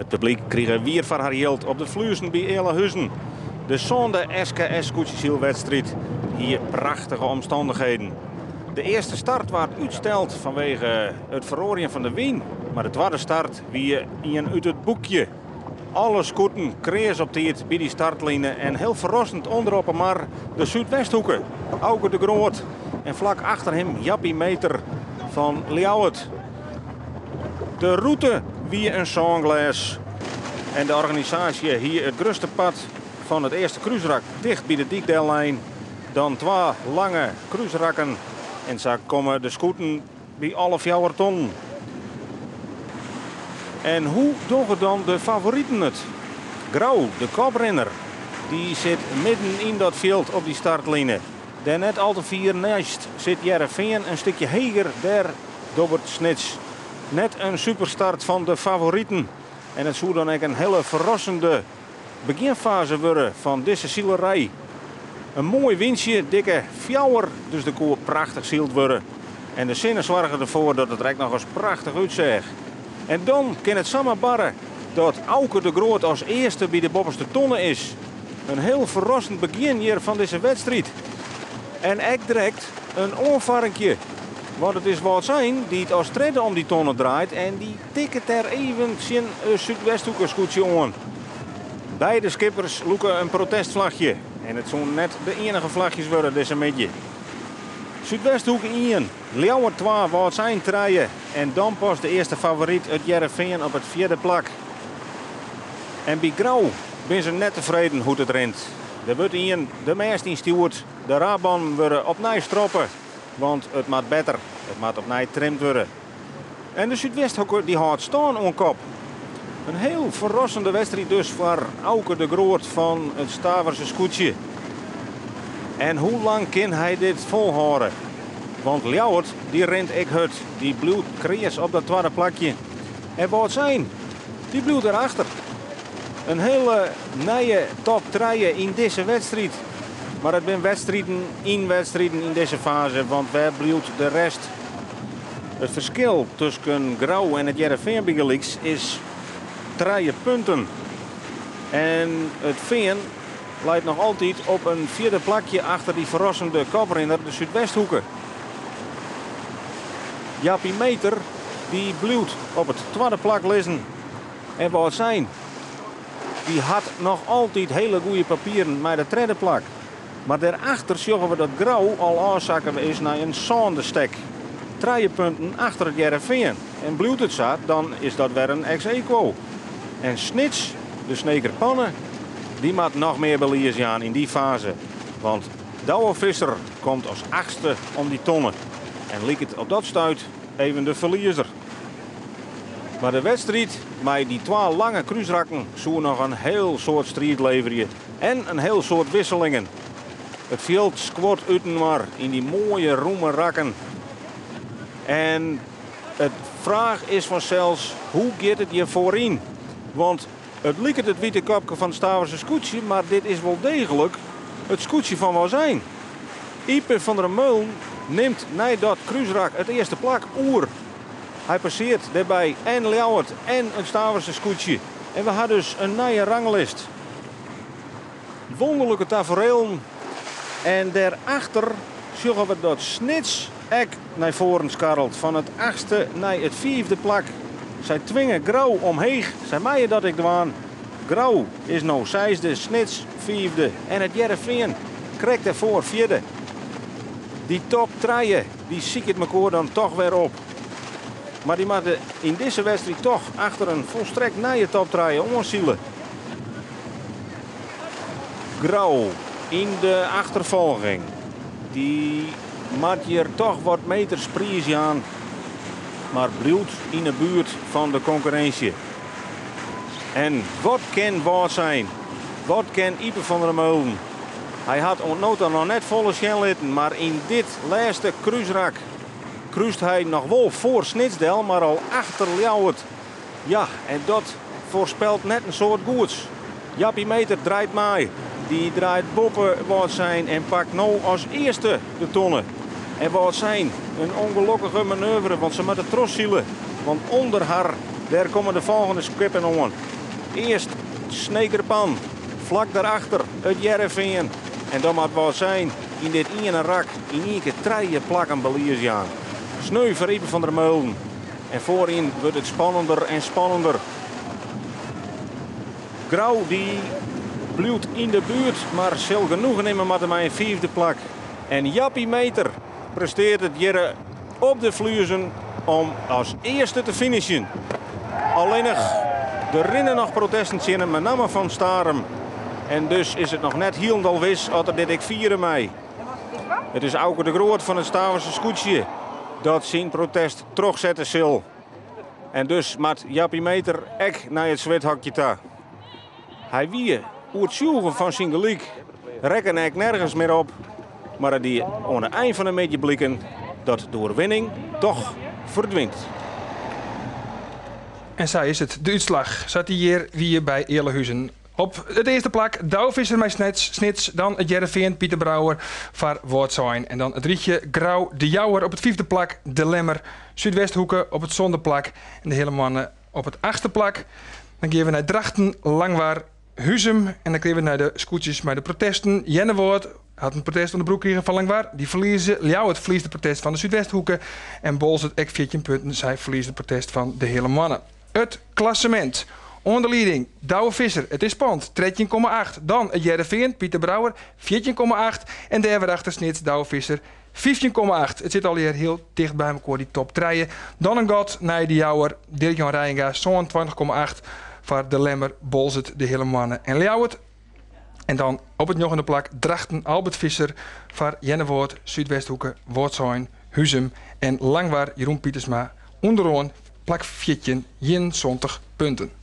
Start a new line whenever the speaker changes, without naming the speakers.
Het publiek kreeg weer van haar geld op de vluizen bij Elehuizen. De zonde SKS-koetsjesielwedstrijd. Hier prachtige omstandigheden. De eerste start werd uitgesteld vanwege het verorien van de wien. Maar de tweede start weer uit het boekje. Alle scooters kregen op tijd bij die startlijnen. En heel verrassend onderop maar de Zuidwesthoeken. Auke de Groot. En vlak achter hem Jappie Meter van Ljouwert. De route wie een songles. En de organisatie hier het grootste pad van het eerste kruisrak dicht bij de Diekdeellijn. Dan 2 lange kruisrakken. En zo komen de scooters bij alle 4 ton. En hoe doen dan de favorieten het? Grauw, de koprenner, die zit midden in dat veld op die startlijnen. Daar net al te 4 naast zit Jereveen een stukje heger, daar Dobbert Snits. Net een superstart van de favorieten. En het zou dan ook een hele verrassende beginfase worden van deze zielerij. Een mooi windje, dikke fjouwer, dus de koer prachtig zield worden. En de zinnen zorgen ervoor dat het er nog eens prachtig uitziet. En dan kan het samenbarren dat Auke de Groot als eerste bij de bovenste tonnen is. Een heel verrassend begin hier van deze wedstrijd. En echt direct een onvarkje. Want het is wat zijn die het als tweede om die tonnen draait. En die tikken er even zijn Zuidwesthoekerscootje aan. Beide skippers loeken een protestvlagje. En het zullen net de enige vlagjes worden deze middag. Zuidwesthoek 1, Ljouwert 2, wat zijn treien. En dan pas de eerste favoriet uit Jereveen op het 4e plak. En bij Grauw ben ze net tevreden hoe het rent. Er wordt de meest in stuurt. De raadbaan worden opnieuw stroppen. Want het moet beter. Het moet opnieuw trimd worden. En de Zuidwesthoeker die houdt staan aan kop. Een heel verrassende wedstrijd dus voor Auke de Groot van het Staverse scootje. En hoe lang kan hij dit volhouden? Want Ljouwert die rent ik hut. Die bloed kreeg op dat tweede plakje. En wat zijn? Die bloed erachter. Een hele nieuwe top 3 in deze wedstrijd. Maar het zijn wedstrijden in deze fase. Want waar bloedt de rest? Het verschil tussen Grauw en het Jereveen is 3 punten. En het Veen leidt nog altijd op een 4e plakje achter die verrassende koprenner, de Zuidwesthoeken. Jappie Meter die bloedt op het 2e plak liggen. En wat zijn? Die had nog altijd hele goede papieren met de 3e plak. Maar daarachter zien we dat Grauw al aanzakken is naar een zandestek. 3 punten achter het Jereveen. En bloedt het zo, dan is dat weer een ex-equo. En Snits, de Sneker Pannen, die maakt nog meer beliers aan in die fase. Want Douwe Visser komt als 8e om die tonnen. En liep het op dat stuit even de verliezer. Maar de wedstrijd met die 2 lange kruisrakken zou nog een heel soort strijd leveren. En een heel soort wisselingen. Het veld squat uiten maar in die mooie roeme rakken. En het vraag is vanzelfs, hoe gaat het je voorin? Want het lijkt het witte kopje van het Staverse scootje, maar dit is wel degelijk het scootje van Wazijn. Ipe van der Meulen neemt na dat kruisrak het eerste plak oer. Hij passeert daarbij en Ljouwert en het Staverse scootje. En we hadden dus een nieuwe ranglist. Wonderlijke tafereelen. En daarachter zien we dat Snits ek naar voren skarrelt. Van het 8e naar het 4e plak. Zij twingen Grauw omheen. Zij maaien dat ik dwaan. Grauw is nou 6e, Snits 4e. En het Jereveen krijgt ervoor 4e. Die top 3, die ziet het elkaar dan toch weer op. Maar die moeten in deze wedstrijd toch achter een volstrekt nieuwe top 3 onzielen. Grauw in de achtervolging. Die maakt hier toch wat meters prijs aan. Maar bloedt in de buurt van de concurrentie. En wat kan wat zijn? Wat kan Ipe van der Meulen? Hij had ontnota nog net volle schenlitten, maar in dit laatste kruisrak kruist hij nog wel voor Snitsdel, maar al achter Ljouwert. Ja, en dat voorspelt net een soort goeds. Jappie Meter draait mee. Die draait boven wat zijn en pakt nou als eerste de tonnen. En wat zijn een ongelukkige manoeuvre, want ze moeten troszielen. Want onder haar Daar komen de volgende skippen aan. Eerst Snekerpan, vlak daarachter het Jereveen. En dan moet wel zijn in dit ene rak in één keer 3 plakken Beliers-Jaan. Sneu verriepen van der Meulen. En voorin wordt het spannender en spannender. Grauw die blijft in de buurt, maar zal genoegen nemen met een 5e plak. En Jappie Meter presteert het hier op de Vluizen om als eerste te finishen. Alleen nog, er rennen nog protesten zien, met name van Starum. En dus is het nog net helemaal wis dat er dit ik 4 mei. Het is Auke de Groot van het Staverse scootje dat zijn protest terugzetten zal. En dus moet Jappie Meter ek naar het zwethokje ta. Hij wie hoe het zoeken van zijn gelijk rekken ik nergens meer op. Maar die aan het eind van een beetje blikken dat de overwinning toch verdwijnt.
En zo is het. De uitslag zat hier wie bij Eerlehuizen. Op het eerste plak Douwvisser met Snits. Dan het Jereveen Pieter Brouwer van Woordzijn. En dan het rietje Grauw de Jouwer op het 5e plak. De Lemmer Zuidwesthoeken op het zonde plak. En de hele mannen op het 8e plak. Dan gaan we naar Drachten, Langwaar, Huzum. En dan kregen we naar de scootjes met de protesten. Jennewoord had een protest van de broek kregen van Langwaar. Die verliezen. Ljouwert verliest de protest van de Zuidwesthoeken. En Bolzert ek 14 punten. Zij verliest de protest van de hele mannen. Het klassement. Onder leiding Douwe Visser, het is spannend, 13,8. Dan het Jereveen, Pieter Brouwer, 14,8. En daar weer achter Snits, Douwe Visser, 15,8. Het zit al hier heel dicht bij elkaar, die top 3. Dan een god, naar de Jouwer, Dirk-Jan Rijenga, zo'n 20,8. Voor de Lemmer, Bolzert, de hele mannen en Ljouwert. En dan op het nog in de plak Drachten, Albert Visser, voor Jennewoord, Zuidwesthoeken, Woordzijn, Huzum en Langwaar, Jeroen Pietersma. Onderaan plak 14, 21 punten.